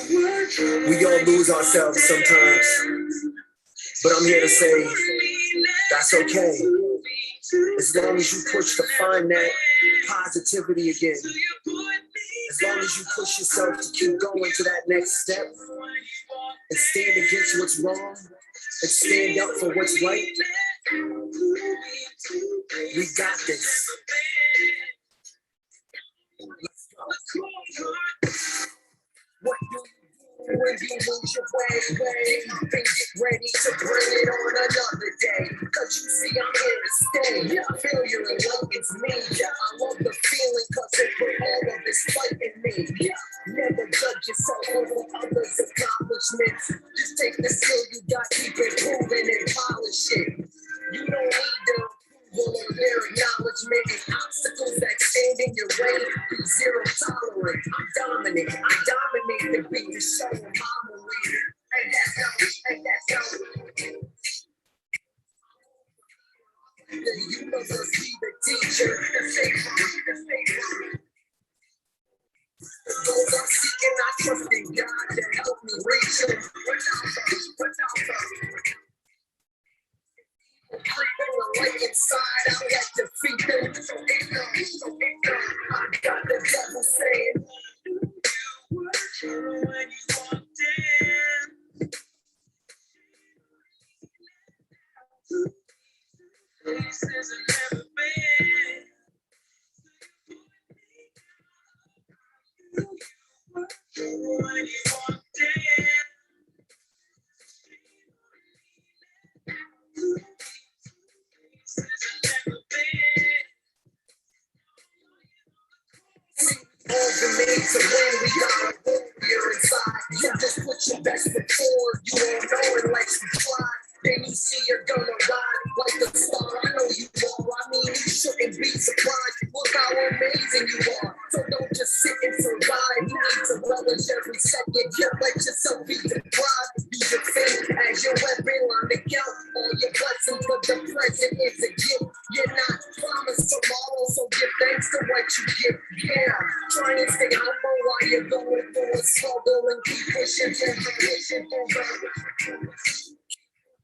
We all lose ourselves sometimes, but I'm here to say that's okay. As long as you push to find that positivity again, as long as you push yourself to keep going to that next step and stand against what's wrong and stand up for what's right, we got this. Let's go. What do you do when you lose your way? And get ready to bring it on another day. Cause you see I'm here to stay. I feel you and love it's me. I love the feeling cause it put all of this fight in me. Never judge yourself over others' accomplishments. Just take the skill you got, keep improving and polish it. You don't need the approval or their acknowledgement and obstacles that stand in your way. Be zero tolerant. I'm dominant. I dominate the beat to show them I'm a leader. And that's how. The universe be the teacher. The savior. The goals I'm seeking, I trust in God to help me reach them. Without breathing the light inside, I'll let defeat them. So ignorant, I got the devil saying, when you walked in. Places I've never been. When you walked in. All the made to win, we got a warrior inside. You just put your best foot forward, you won't know unless you try. Then you see you're gonna ride like the star. I know you are, I mean you shouldn't be surprised. Look how amazing you are. So don't just sit and survive. You need to relish every second. You let yourself be deprived. Use your faith as your weapon. Learn to count all your blessings, but the present is a gift. You're not promised tomorrow, so give thanks to what you get. Yeah, try and stay humble while you're going through a struggle and keep pushing through.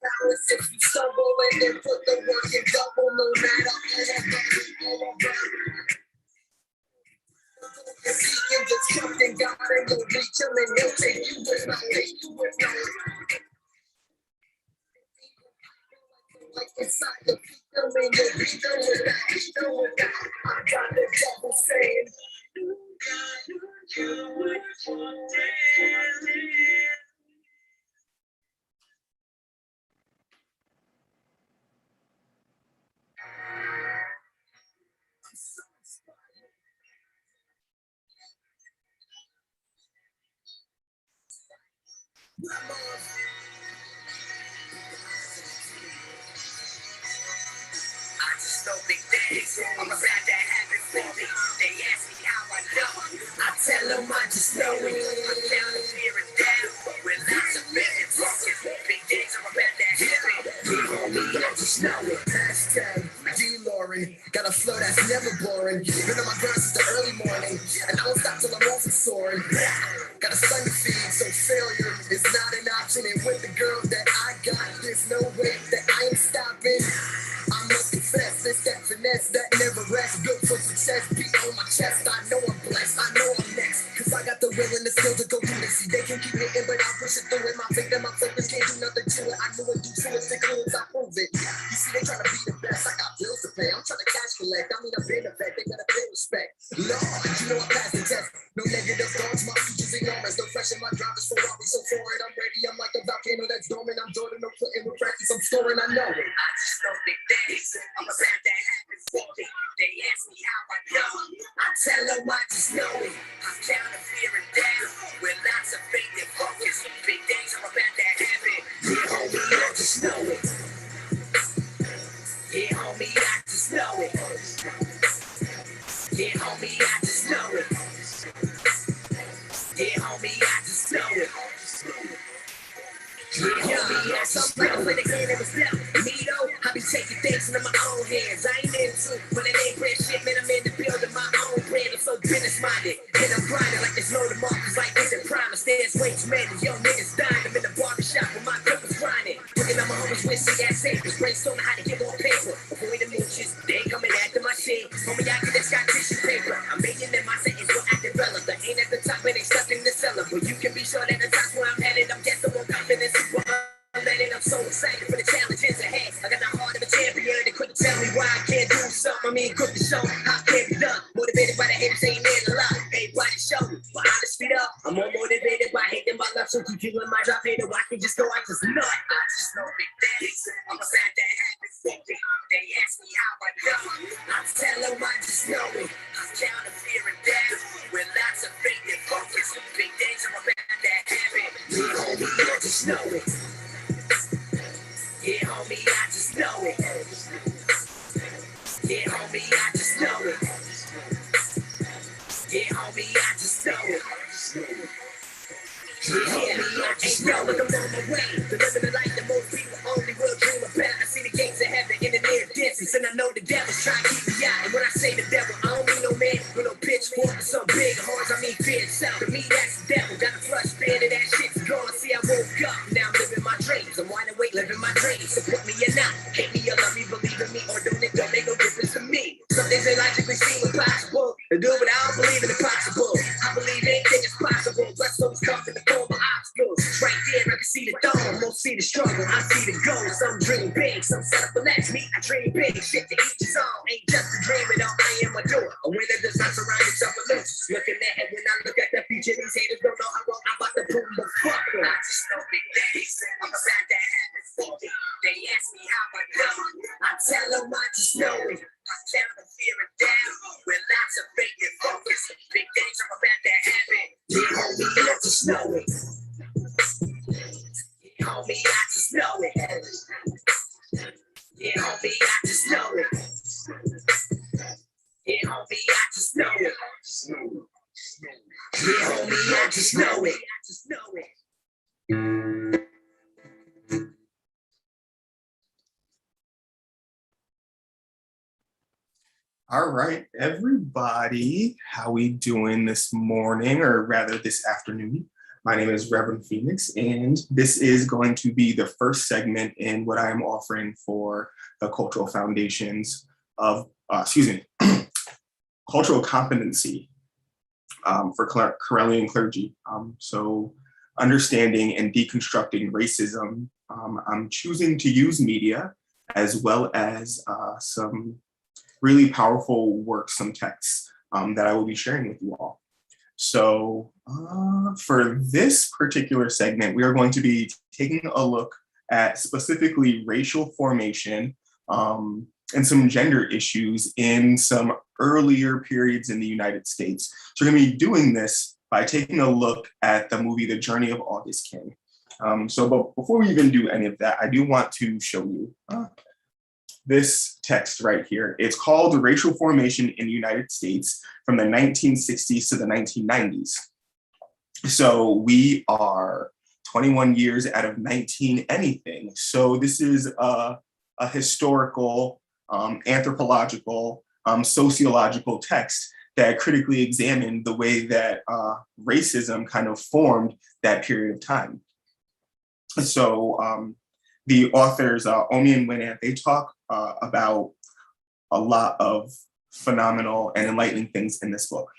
Balance if you stumble and then put the work in double, no matter all over. Seeking just trust in God and you'll reach him and he'll take you with no. Like inside the kingdom and you'll be done with that. I got the devil saying, you would want to. I just know big things. I'm about to have it for me. They ask me how I know. I tell them I just know it. I'm down to fear and down. With lots of vision focus. Big things I'm about to have it. Homie, I just know it. Hashtag D-Lauren. Got a flow that's never boring. Been on my grind since the early morning. And I won't stop till I'm off and soaring. Got a son to feed, so failure is not an option. And with the girl that I got, there's no way that I ain't stopping. I must confess, it's that finesse that never rests. Built for success, beat on my chest. I know I'm blessed, I know I'm next. Cause I got the will and the skill to go through this. See, they can keep me in, but I'll push it through it. My faith and my focus can't do nothing to it. I knew it, do to it, stick to it, I prove it. You see, they trying to be the best. I got bills to pay, I'm trying to cash collect. I mean, I've been a vet, they gotta pay respect. Lord, you know I passed the test. No negative thoughts, my future's enormous. No fresh in my driver's Ferrari, so forward. I'm ready, I'm like a volcano that's dormant. I'm Jordan, no putting with practice, I'm scoring, I know it. I just know big things. I'm about to have it for me. They ask me how I know. I tell them I just know it. I'm down to fear and down. With lots of faith and focus. Big things, I'm about to have it. Yeah, homie, I just know it. Yeah, homie, I just know it. Yeah, homie, I just know it. Yeah, homie, I just know it. Yeah, homie, yeah, something like when again it was left. Me though, I be taking things into my own hands. I ain't into when it ain't bread shit, man. I'm in the building my own brand. I'm so business minded. And I'm grinding like there's no tomorrow. Cause like this in prime, I stands way wanna see that savers, brainstorming how to get more paper. Avoid the mooches, they ain't coming after my shit. Homie, I get this got tissue paper. I'm making them my sentence will act irrelevant. Ain't at the top, but ain't stuck in the cellar. But you can be sure that the top's where I'm headed. I'm getting more confidence. I'm so excited for the challenges ahead. I got the heart of a champion. They couldn't tell me why I can't do something. I mean, cook the show. How can be done? Motivated by the haters, ain't in a lot. Everybody show me. But honest feet up. I'm more motivated by hating my love. So keep feeling my drop. Hater, I can just go. I just nut. I just know big things. I'm a sad that happens. They ask me how I know. I tell them I just know it. I'm counting fear and doubt. With lots of faith and focus. Big things are about that happen. Yeah, homie, I just know it. Yeah, homie, I just know it. Yeah, homie, I just know it. Yeah, homie, I just know it. Yeah, I just know it. I'm on my way to living the life that most people only will dream about. I see the gates of heaven in the near distance, and I know the devil's trying to keep me out. And when I say the devil, I don't mean no man with no pitchfork or some big horns. I mean fear itself. To me, that's the devil. Got a flush fan of that shit's gone. See, I woke up. Now I'm living my dreams. I'm wide awake, living my dreams. Support me or not, hate me or love me, believe in me or don't make no difference to me. Some things they logically seem impossible to do, but I don't believe in the possible. I believe anything is possible. Bless those come in the form of obstacles. Right there, I can see the dawn, won't see the struggle. I see the goal. Some dream big, some set up for less. Me, I dream big. Shit to each his own. Ain't just a dream, it all I am my door. A winner does not surround itself with losers. Looking at it when I look at the future, these haters don't know how wrong I'm about to boom the fuck. I just know big things. I'm sad that happens for me. They ask me how I know. I tell them I just know it. I'm down to fear and doubt. With lots of faith and focus. Big things are about to happen. Yeah, homie, I just know it. Yeah, homie, I just know it. Yeah, homie, I just know it. Yeah, homie, I just know it. Yeah, homie, I just know it. I just know it. All right, everybody, how we doing this morning, or rather this afternoon? My name is Reverend Phoenix, and this is going to be the first segment in what I am offering for the cultural foundations of, cultural competency for Correllian clergy. So understanding and deconstructing racism, I'm choosing to use media as well as some really powerful works, some texts that I will be sharing with you all. So for this particular segment, we are going to be taking a look at specifically racial formation and some gender issues in some earlier periods in the United States. So we're going to be doing this by taking a look at the movie The Journey of August King. But before we even do any of that, I do want to show you this text right here. It's called Racial Formation in the United States from the 1960s to the 1990s. So we are 21 years out of 19 anything. So this is a historical, anthropological, sociological text that critically examined the way that racism kind of formed that period of time. So the authors, Omi and Winant, they talk about a lot of phenomenal and enlightening things in this book.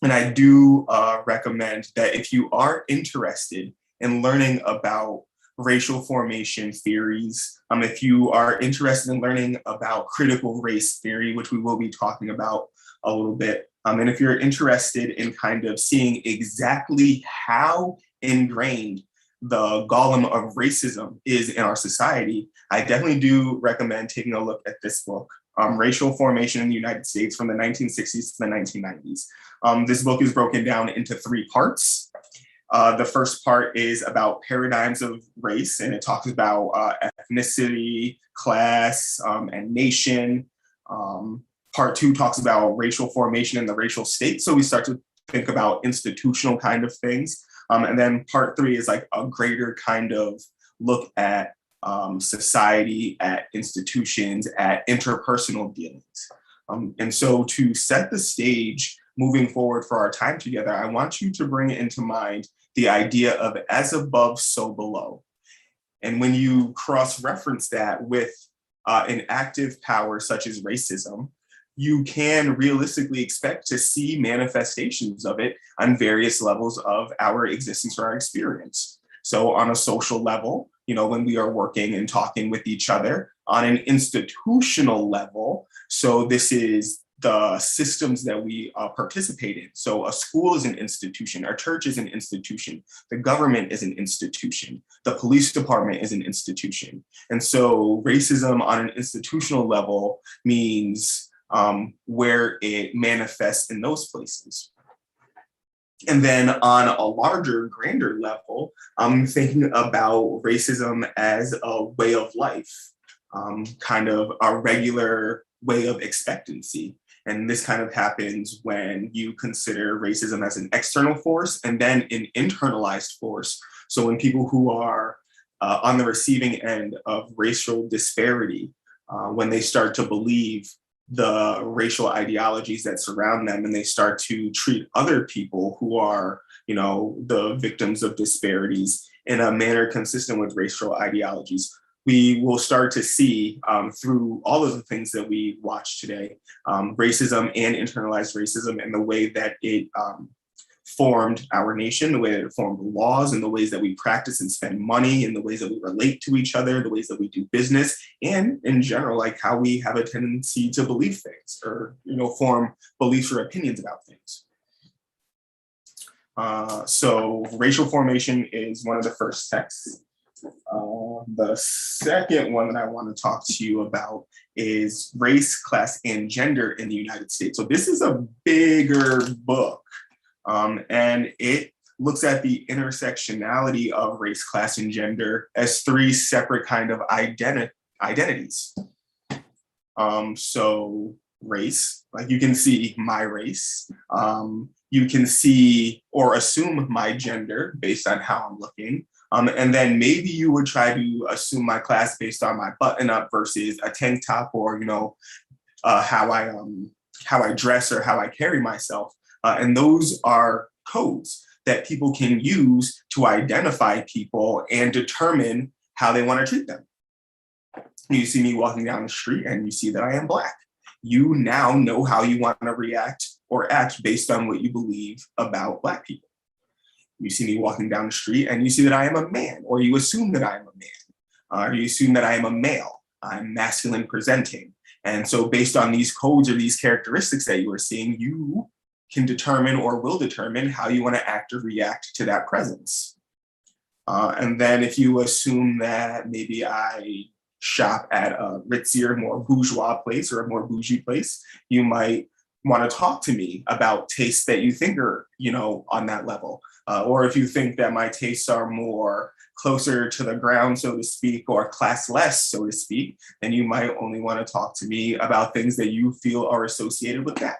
And I do recommend that if you are interested in learning about racial formation theories, if you are interested in learning about critical race theory, which we will be talking about a little bit, and if you're interested in kind of seeing exactly how ingrained the golem of racism is in our society, I definitely do recommend taking a look at this book, Racial Formation in the United States from the 1960s to the 1990s. This book is broken down into 3 parts. The first part is about paradigms of race, and it talks about ethnicity, class, and nation. Part 2 talks about racial formation in the racial state. So we start to think about institutional kind of things. And then part 3 is like a greater kind of look at society, at institutions, at interpersonal dealings. And so to set the stage moving forward for our time together, I want you to bring into mind the idea of as above, so below. And when you cross-reference that with an active power such as racism, you can realistically expect to see manifestations of it on various levels of our existence or our experience. So on a social level, when we are working and talking with each other, on an institutional level, so this is the systems that we participate in. So a school is an institution, our church is an institution, the government is an institution, the police department is an institution. And so racism on an institutional level means where it manifests in those places. And then on a larger, grander level, I'm thinking about racism as a way of life, kind of a regular way of expectancy. And this kind of happens when you consider racism as an external force and then an internalized force. So when people who are on the receiving end of racial disparity, when they start to believe the racial ideologies that surround them and they start to treat other people who are, the victims of disparities in a manner consistent with racial ideologies, we will start to see through all of the things that we watch today, racism and internalized racism and the way that it formed our nation, the way that it formed laws and the ways that we practice and spend money and the ways that we relate to each other, the ways that we do business, and in general, like how we have a tendency to believe things or, form beliefs or opinions about things. So racial formation is one of the first texts. The second one that I want to talk to you about is Race, Class, and Gender in the United States. So this is a bigger book, and it looks at the intersectionality of race, class, and gender as three separate kind of identities. So race, like you can see my race, you can see or assume my gender based on how I'm looking. And then maybe you would try to assume my class based on my button up versus a tank top or, how I dress or how I carry myself. And those are codes that people can use to identify people and determine how they want to treat them. You see me walking down the street and you see that I am Black. You now know how you want to react or act based on what you believe about Black people. You see me walking down the street and you see that I am a man, or you assume that I am a man, or you assume that I am a male. I'm masculine presenting. And so based on these codes or these characteristics that you are seeing, you can determine or will determine how you want to act or react to that presence. And then if you assume that maybe I shop at a ritzier, more bourgeois place or a more bougie place, you might want to talk to me about tastes that you think are, on that level. Or if you think that my tastes are more closer to the ground, so to speak, or classless, so to speak, then you might only want to talk to me about things that you feel are associated with that.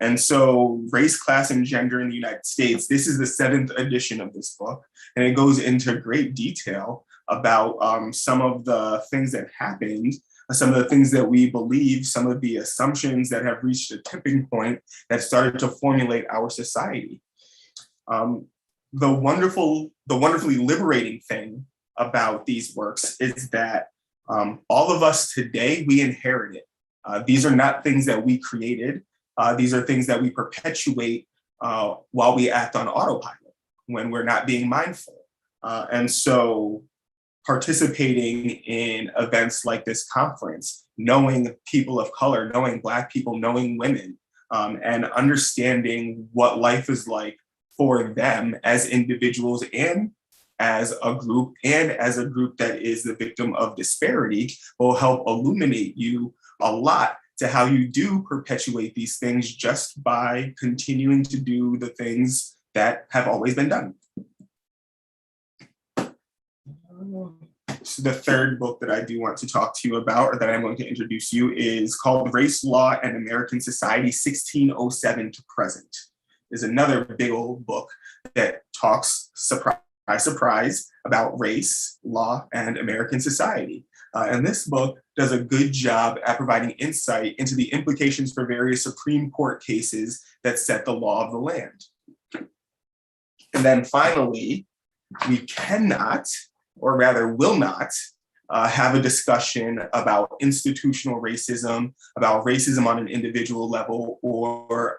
And so Race, Class, and Gender in the United States, this is the 7th edition of this book, and it goes into great detail about some of the things that happened, some of the things that we believe, some of the assumptions that have reached a tipping point that started to formulate our society. The wonderfully liberating thing about these works is that all of us today, we inherited. These are not things that we created. These are things that we perpetuate while we act on autopilot when we're not being mindful. And so participating in events like this conference, knowing people of color, knowing Black people, knowing women, and understanding what life is like for them as individuals and as a group that is the victim of disparity will help illuminate you a lot to how you do perpetuate these things just by continuing to do the things that have always been done. So the third book that I do want to talk to you about, or that I'm going to introduce you, is called Race, Law, and American Society, 1607 to Present. Is another big old book that talks, surprise, about race, law, and American society. And this book does a good job at providing insight into the implications for various Supreme Court cases that set the law of the land. And then finally, we cannot or rather will not, have a discussion about institutional racism, about racism on an individual level, or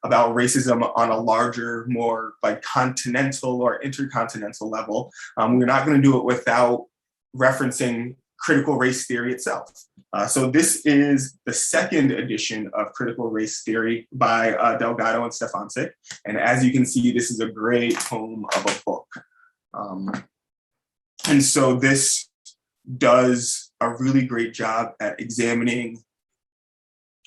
about racism on a larger, more like continental or intercontinental level. We're not going to do it without referencing critical race theory itself. So this is the second edition of Critical Race Theory by Delgado and Stefancic. And as you can see, this is a great tome of a book. And so this does a really great job at examining,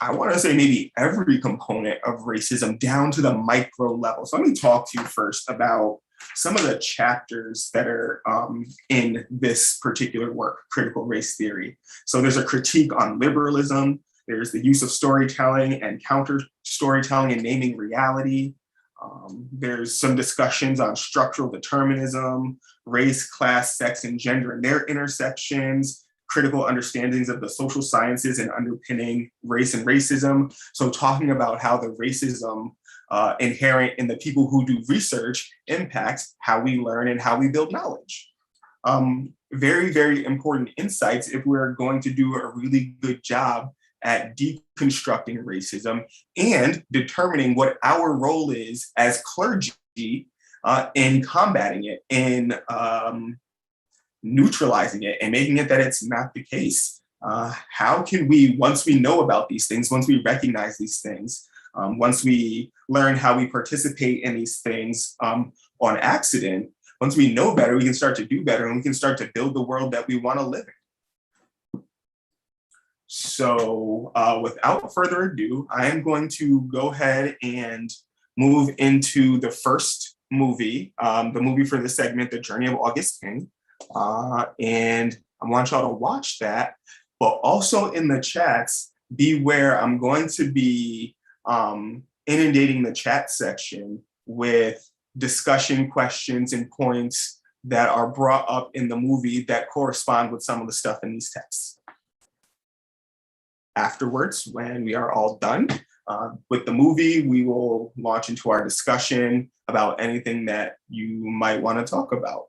I want to say maybe every component of racism down to the micro level. So let me talk to you first about some of the chapters that are in this particular work, Critical Race Theory. So there's a critique on liberalism, there's the use of storytelling and counter storytelling and naming reality. There's some discussions on structural determinism, race, class, sex, and gender and their intersections, critical understandings of the social sciences and underpinning race and racism. So talking about how the racism inherent in the people who do research impacts how we learn and how we build knowledge. Very, very important insights if we're going to do a really good job at deconstructing racism and determining what our role is as clergy in combating it, in neutralizing it and making it that it's not the case. How can we, once we know about these things, once we recognize these things, once we learn how we participate in these things on accident, once we know better, we can start to do better and we can start to build the world that we want to live in. So without further ado, I am going to go ahead and move into the first movie, the movie for this segment, The Journey of August King. And I want y'all to watch that, but also in the chats, beware, I'm going to be inundating the chat section with discussion questions and points that are brought up in the movie that correspond with some of the stuff in these texts. Afterwards, when we are all done with the movie, we will launch into our discussion about anything that you might want to talk about.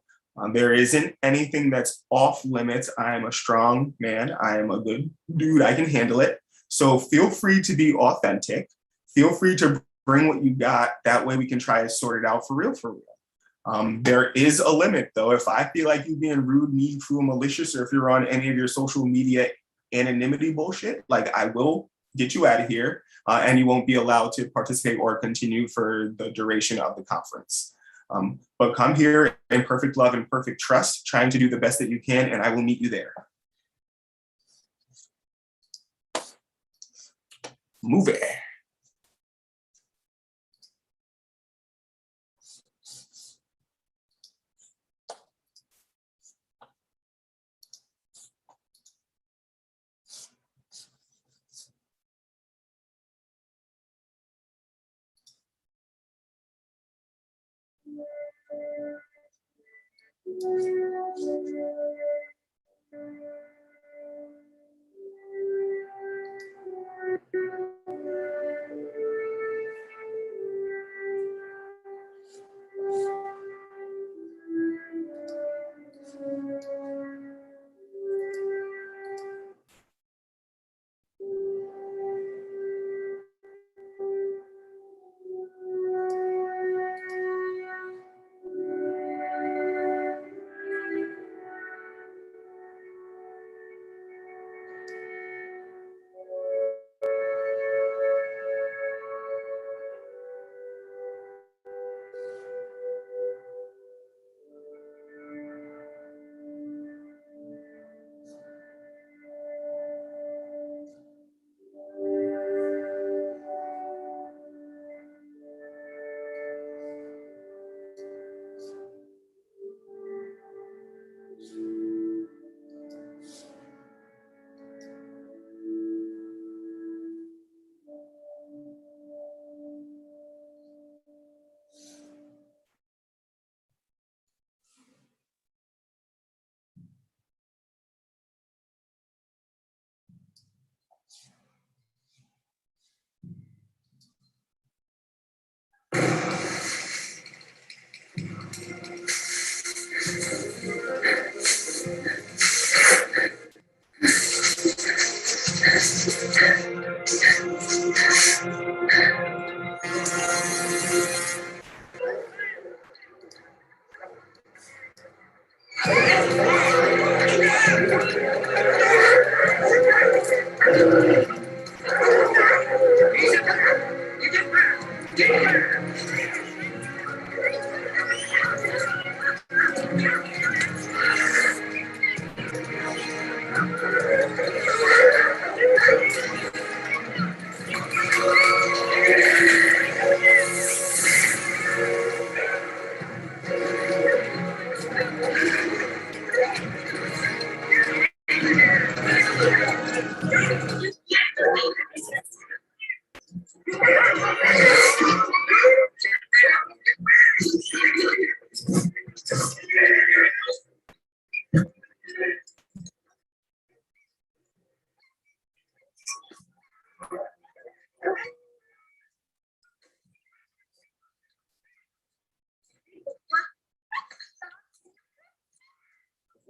There isn't anything that's off limits. I am a strong man. I am a good dude. I can handle it. So feel free to be authentic. Feel free to bring what you got. That way we can try to sort it out for real, for real. There is a limit, though. If I feel like you being rude, mean, cruel, malicious, or if you're on any of your social media anonymity bullshit, like I will get you out of here and you won't be allowed to participate or continue for the duration of the conference. But come here in perfect love and perfect trust, trying to do the best that you can, and I will meet you there. Movie.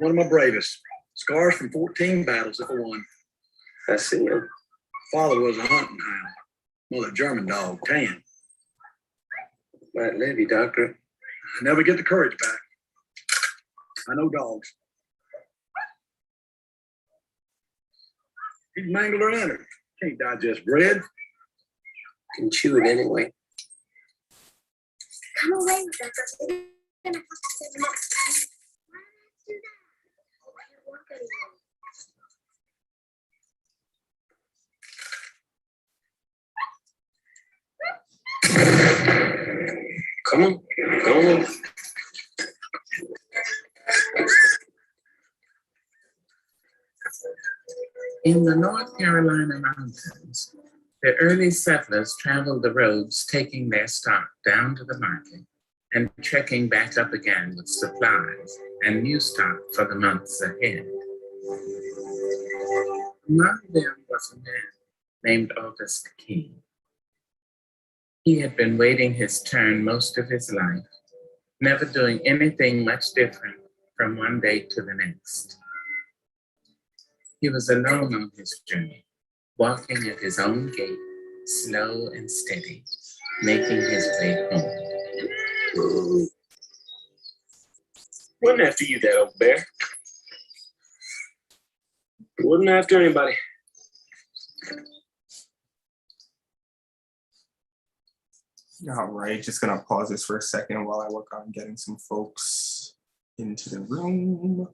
One of my bravest. Scars from 14 battles if I won. I see him. Father was a hunting hound. Mother German dog, tan. Might live you, doctor. I never get the courage back. I know dogs. He's mangled her in her. Can't digest bread. Can chew it anyway. Come away with us. We're gonna have to send them up. Why don't you do that? Come on, come on. In the North Carolina mountains, the early settlers traveled the roads taking their stock down to the market and trekking back up again with supplies and new stock for the months ahead. Among them was a man named August King. He had been waiting his turn most of his life, never doing anything much different from one day to the next. He was alone on his journey, walking at his own gait, slow and steady, making his way home. Wasn't after you, that old bear. Wasn't after anybody. All right, just gonna pause this for a second while I work on getting some folks into the room.